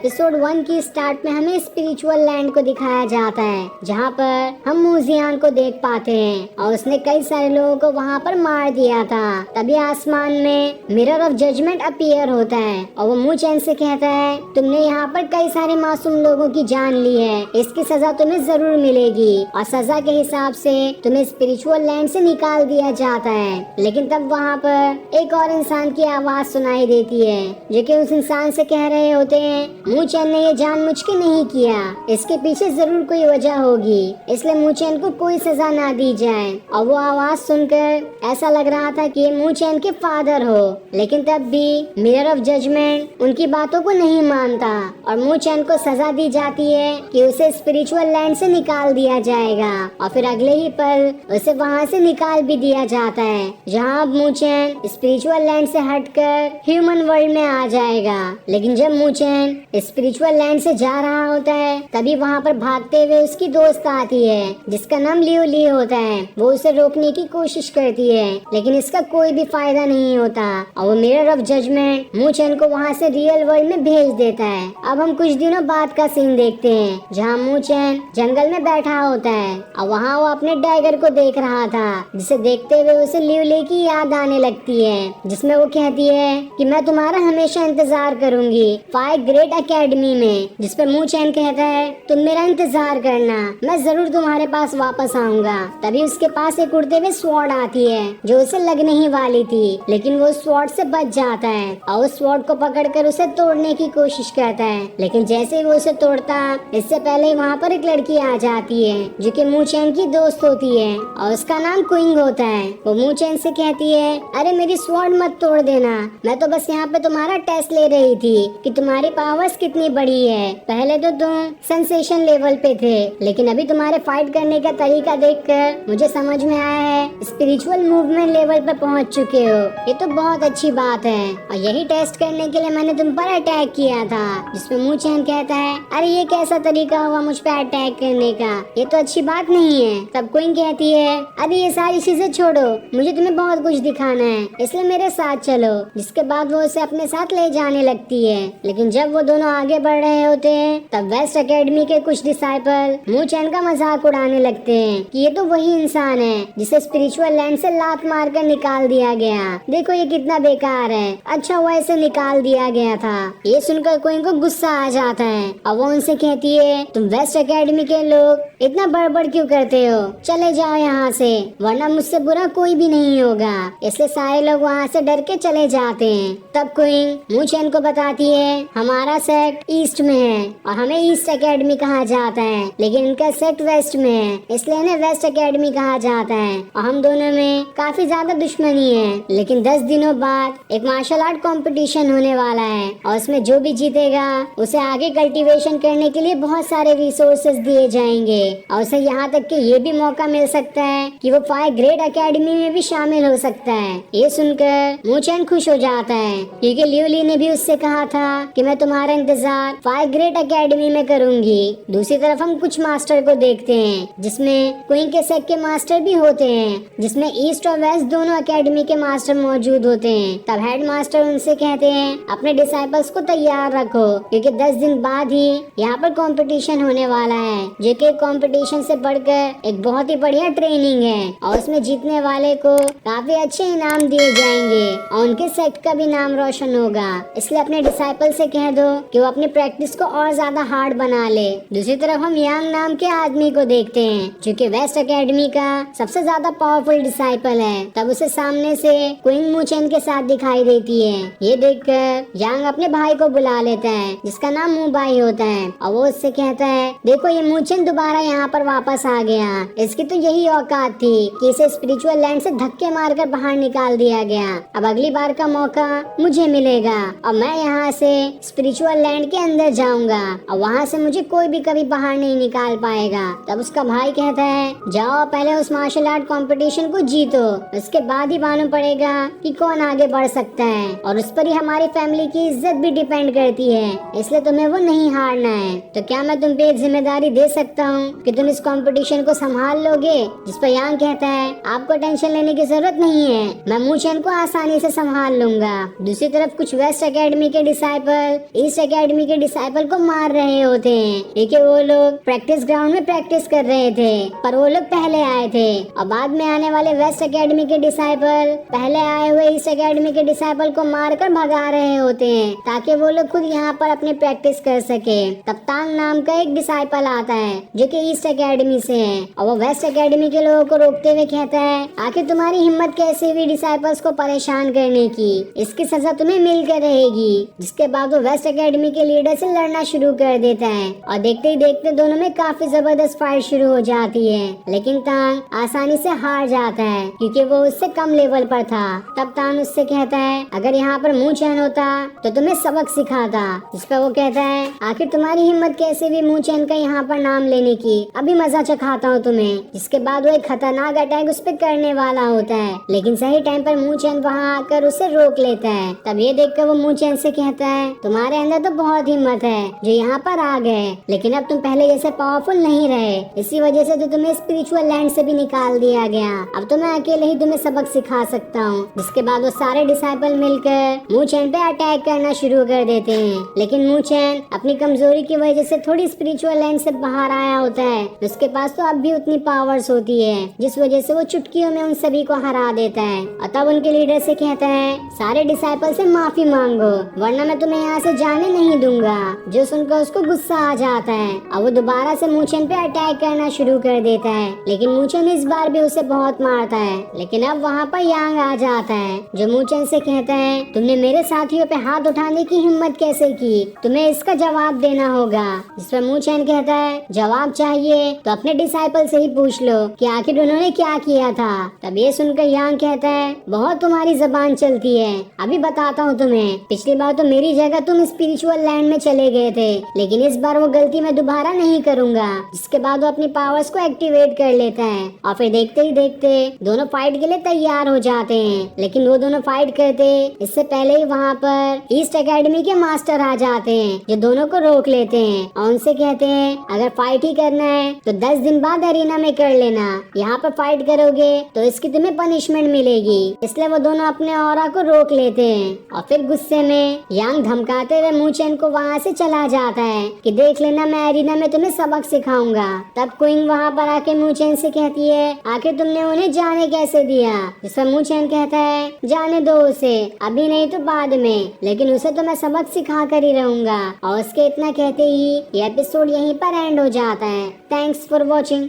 Episode 1 की start में हमें स्पिरिचुअल लैंड को दिखाया जाता है, जहाँ पर हम मूजियान को देख पाते हैं और उसने कई सारे लोगों को वहाँ पर मार दिया था। तभी आसमान में मिरर ऑफ जजमेंट अपीयर होता है और वो मुंह चैन से कहता है, तुमने यहाँ पर कई सारे मासूम लोगों की जान ली है, इसकी सजा तुम्हें जरूर मिलेगी। और सजा के हिसाब से तुम्हें स्पिरिचुअल लैंड से निकाल दिया जाता है। लेकिन तब वहाँ पर एक और इंसान की आवाज सुनाई देती है, जो कि उस इंसान से कह रहे होते हैं, मूचैन ने ये जानबूझ के नहीं किया, इसके पीछे जरूर कोई वजह होगी, इसलिए मूचैन को कोई सजा ना दी जाए। और वो आवाज सुनकर ऐसा लग रहा था कि ये मूचैन के फादर हो। लेकिन तब भी मिरर ऑफ जजमेंट उनकी बातों को नहीं मानता और मूचैन को सजा दी जाती है कि उसे स्पिरिचुअल लैंड से निकाल दिया जाएगा। और फिर अगले ही पल उसे वहाँ से निकाल भी दिया जाता है, जहाँ अब मूचैन स्पिरिचुअल लैंड से हटकर ह्यूमन वर्ल्ड में आ जाएगा। लेकिन जब मूचैन स्पिरिचुअल लैंड से जा रहा होता है, तभी वहाँ पर भागते हुए उसकी दोस्त आती है, जिसका नाम लियो ली होता है। वो उसे रोकने की कोशिश करती है, लेकिन इसका कोई भी फायदा नहीं होता और वो मिरर ऑफ जजमेंट मूचैन को वहाँ से रियल वर्ल्ड में भेज देता है। अब हम कुछ दिनों बाद का सीन देखते हैं, जहाँ मूचैन जंगल में बैठा होता है और वहाँ वो अपने डैगर को देख रहा था, जिसे देखते हुए उसे लियो ली की याद आने लगती है, जिसमें वो कहती है कि मैं तुम्हारा हमेशा इंतजार करूंगी फायर ग्रेट एकेडमी में। जिस पे मूचैन कहता है, तुम मेरा इंतजार करना, मैं जरूर तुम्हारे पास वापस आऊंगा। तभी उसके पास एक उड़ते हुए स्वॉर्ड आती है, जो उसे लगने ही वाली थी, लेकिन वो स्वॉर्ड से बच जाता है और उस स्वॉर्ड को पकड़कर उसे तोड़ने की कोशिश करता है। लेकिन जैसे ही वो उसे तोड़ता, इससे पहले ही वहाँ पर एक लड़की आ जाती है, जो कि मूचैन की दोस्त होती है और उसका नाम क्विंग होता है। वो मूचैन से कहती है, अरे मेरी स्वॉर्ड मत तोड़ देना, मैं तो बस यहाँ पे तुम्हारा टेस्ट ले रही थी कि तुम्हारी पावर्स कितनी बड़ी है। पहले तो तुम सेंसेशन लेवल पे थे, लेकिन अभी तुम्हारे फाइट करने का तरीका देखकर मुझे समझ में आया है स्पिरिचुअल मूवमेंट लेवल पे पहुंच चुके हो। ये तो बहुत अच्छी बात है और यही टेस्ट करने के लिए मैंने तुम पर अटैक किया था। जिसमें मूचैन कहता है, अरे ये कैसा तरीका हुआ मुझ पे अटैक करने का, ये तो अच्छी बात नहीं है। तब क्वीन कहती है, अरे ये सारी चीजें छोड़ो, मुझे तुम्हें बहुत कुछ दिखाना है, इसलिए मेरे साथ चलो। जिसके बाद वो उसे अपने साथ ले जाने लगती है। लेकिन जब वो दोनों आगे बढ़ रहे होते हैं, तब वेस्ट एकेडमी के कुछ डिसाइपल मूचैन का मजाक उड़ाने लगते हैं कि ये तो वही इंसान है जिसे स्पिरिचुअल लैंड से लात मारकर निकाल दिया गया, देखो ये कितना बेकार है, अच्छा हुआ इसे निकाल दिया गया था। ये सुनकर क्वीन को गुस्सा आ जाता है और वो उनसे कहती है, तुम वेस्ट एकेडमी के लोग इतना बड़बड़ क्यों करते हो, चले जाओ यहाँ से, वरना मुझसे बुरा कोई भी नहीं होगा। इसलिए सारे लोग वहाँ से डर के चले जाते हैं। तब क्वीन मूचैन को बताती है, हमारा सेक्ट ईस्ट में है और हमें ईस्ट एकेडमी कहा जाता है, लेकिन इनका सेक्ट वेस्ट में है, इसलिए इन्हें वेस्ट एकेडमी कहा जाता है और हम दोनों में काफी ज्यादा दुश्मनी है। लेकिन 10 दिनों बाद एक मार्शल आर्ट कंपटीशन होने वाला है और उसमें जो भी जीतेगा उसे आगे कल्टीवेशन करने के लिए बहुत सारे रिसोर्सेज दिए जाएंगे और उसे यहाँ तक कि ये भी मौका मिल सकता है कि वो फायर ग्रेट एकेडमी में भी शामिल हो सकता है। ये सुनकर मूचैन खुश हो जाता है, क्योंकि लियो ली ने भी उससे कहा था कि मैं तुम्हारा इंतजार फायर ग्रेट एकेडमी में करूंगी। दूसरी तरफ हम कुछ मास्टर को देखते हैं, जिसमें क्वीन के सेक्ट के मास्टर भी होते हैं, जिसमें ईस्ट और वेस्ट दोनों एकेडमी के मास्टर मौजूद होते हैं। तब हेड मास्टर उनसे कहते हैं, अपने डिसाइपल्स को तैयार रखो, क्योंकि 10 दिन बाद ही यहाँ पर कंपटीशन होने वाला है, जो कि कंपटीशन से बढ़कर एक बहुत ही बढ़िया ट्रेनिंग है और उसमें जीतने वाले को काफी अच्छे इनाम दिए जाएंगे और उनके सेक्ट का भी नाम रोशन होगा। इसलिए अपने डिसाइपल से कह दो कि वो अपनी प्रैक्टिस को और ज्यादा हार्ड बना ले। दूसरी तरफ हम यांग नाम के आदमी को देखते हैं, जो कि वेस्ट एकेडमी का सबसे ज्यादा पावरफुल डिसाइपल है। तब उसे सामने से क्वीन मूचैन के साथ दिखाई देती है। ये देखकर यांग अपने भाई को बुला लेता है, जिसका नाम मूबाई होता है और वो उससे कहता है, देखो ये मूचैन दोबारा यहाँ पर वापस आ गया, इसकी तो यही औकात थी कि इसे स्पिरिचुअल लैंड से धक्के मारकर बाहर निकाल दिया गया। अब अगली बार का मौका मुझे मिलेगा और मैं यहाँ से स्पिरिचुअल लैंड के अंदर जाऊंगा और वहाँ से मुझे कोई भी कभी बाहर नहीं निकाल पाएगा। तब उसका भाई कहता है, जाओ पहले उस मार्शल आर्ट कंपटीशन को जीतो, उसके बाद ही मालूम पड़ेगा कि कौन आगे बढ़ सकता है और उस पर ही हमारी फैमिली की इज्जत भी डिपेंड करती है, इसलिए तुम्हें वो नहीं हारना है। तो क्या मैं तुम पे एक जिम्मेदारी दे सकता हूँ कि तुम इस कंपटीशन को संभाल लोगे? जिस पर यांग कहता है, आपको टेंशन लेने की जरूरत नहीं है, मैं मूचैन को आसानी से संभाल लूंगा। दूसरी तरफ कुछ वेस्ट एकेडमी के डिसाइपल ईस्ट एकेडमी के डिसाइपल को मार रहे होते हैं, क्योंकि वो लोग प्रैक्टिस ग्राउंड में प्रैक्टिस कर रहे थे, पर वो लोग पहले आए थे और बाद में आने वाले वेस्ट एकेडमी के डिसाइपल पहले आए हुए ईस्ट एकेडमी के डिसाइपल को मारकर भगा रहे होते हैं, ताकि वो लोग खुद यहाँ पर अपनी प्रैक्टिस कर सके। तब तांग नाम का एक डिसाइपल आता है जो कि ईस्ट एकेडमी से है, और वो वेस्ट एकेडमी के लोगों को रोकते हुए कहता है, आखिर तुम्हारी हिम्मत कैसे हुई डिसाइपल्स को परेशान करने की, इसकी सजा तुम्हें मिलकर रहेगी। जिसके बाद वो वेस्ट एकेडमी के लीडर से लड़ना शुरू कर देता है और देखते ही देखते दोनों में काफी जबरदस्त फाइट शुरू हो जाती है, लेकिन तांग आसानी से हार जाता है क्योंकि वो उससे कम लेवल पर था। तब तांग उससे कहता है, अगर यहाँ पर मुंह चैन होता तो तुम्हें सबक सिखाता। जिस पर वो कहता है, आखिर तुम्हारी हिम्मत कैसे भी मुंह चैन का यहाँ पर नाम लेने की, अभी मजा चखाता हूँ तुम्हें। जिसके बाद वो एक खतरनाक अटैक उस पर करने वाला होता है, लेकिन सही टाइम पर मुंह चैन वहाँ आकर उसे रोक लेता है। तब ये देखकर वो मुंह चैन से कहता है, तुम्हारे अंदर तो बहुत हिम्मत है जो यहाँ पर आ गए, लेकिन अब तुम पहले जैसे पावरफुल नहीं रहे, इसी वजह से तो तुम्हें स्पिरिचुअल लैंड से भी निकाल दिया गया। अब तो मैं अकेले ही तुम्हें सबक सिखा सकता हूँ। जिसके बाद वो सारे डिसाइपल मिलकर मुंह चैन पे अटैक करना शुरू कर देते हैं, लेकिन मुंह चैन अपनी कमजोरी की वजह से थोड़ी स्पिरिचुअल लैंड से बाहर आया होता है। उसके पास तो अब भी उतनी पावर्स होती है, जिस वजह से वो चुटकियों में उन सभी को हरा देता है। और तब उनके लीडर से कहता है, सारे डिसाइपल से माफी मांगो वरना मैं तुम्हें यहाँ से जाने नहीं दूंगा। जो सुनकर उसको गुस्सा आ जाता है और वो दोबारा से मूचन पे अटैक करना शुरू कर देता है, लेकिन मूचन इस बार भी उसे बहुत मारता है। लेकिन अब वहाँ पर यांग आ जाता है जो मूचन से कहता है, तुमने मेरे साथियों पे हाथ उठाने की हिम्मत कैसे की, तुम्हें इसका जवाब देना होगा। जिस पर मूचन कहता है, जवाब चाहिए तो अपने डिसाइपल से ही पूछ लो कि आखिर उन्होंने क्या किया था। तब ये सुनकर यांग कहता है, बहुत तुम्हारी जबान चलती है, अभी बताता हूँ तुम्हें। पिछली बार तो मेरी जगह तुम स्पिरिचुअल लैंड में चले गए थे, लेकिन इस बार वो गलती मैं दोबारा नहीं करूंगा। जिसके बाद वो अपनी पावर्स को एक्टिवेट कर लेता है और फिर देखते ही देखते दोनों फाइट के लिए तैयार हो जाते हैं। लेकिन वो दोनों फाइट करते इससे पहले ही वहाँ पर ईस्ट एकेडमी के मास्टर आ जाते हैं जो दोनों को रोक लेते हैं और उनसे कहते हैं, अगर फाइट ही करना है तो 10 दिन बाद अरीना में कर लेना, यहाँ पर फाइट करोगे तो इसकी तुम्हें पनिशमेंट मिलेगी। इसलिए वो दोनों अपने ऑरा को रोक लेते हैं और फिर गुस्से में यांग धमकाते हुए मूचेन को वहाँ से चला जाता है कि देख लेना मैं अरीना में तुम्हें सबक सिखाऊंगा। तब क्विंग वहाँ पर आके मूचेन से कहती है, आखिर तुमने उन्हें जाने कैसे दिया। जिस पर मूचेन कहता है, जाने दो उसे, अभी नहीं तो बाद में, लेकिन उसे तो मैं सबक सिखा कर ही रहूंगा। और उसके इतना कहते ही ये एपिसोड यहीं पर एंड हो जाता है। Thanks for watching.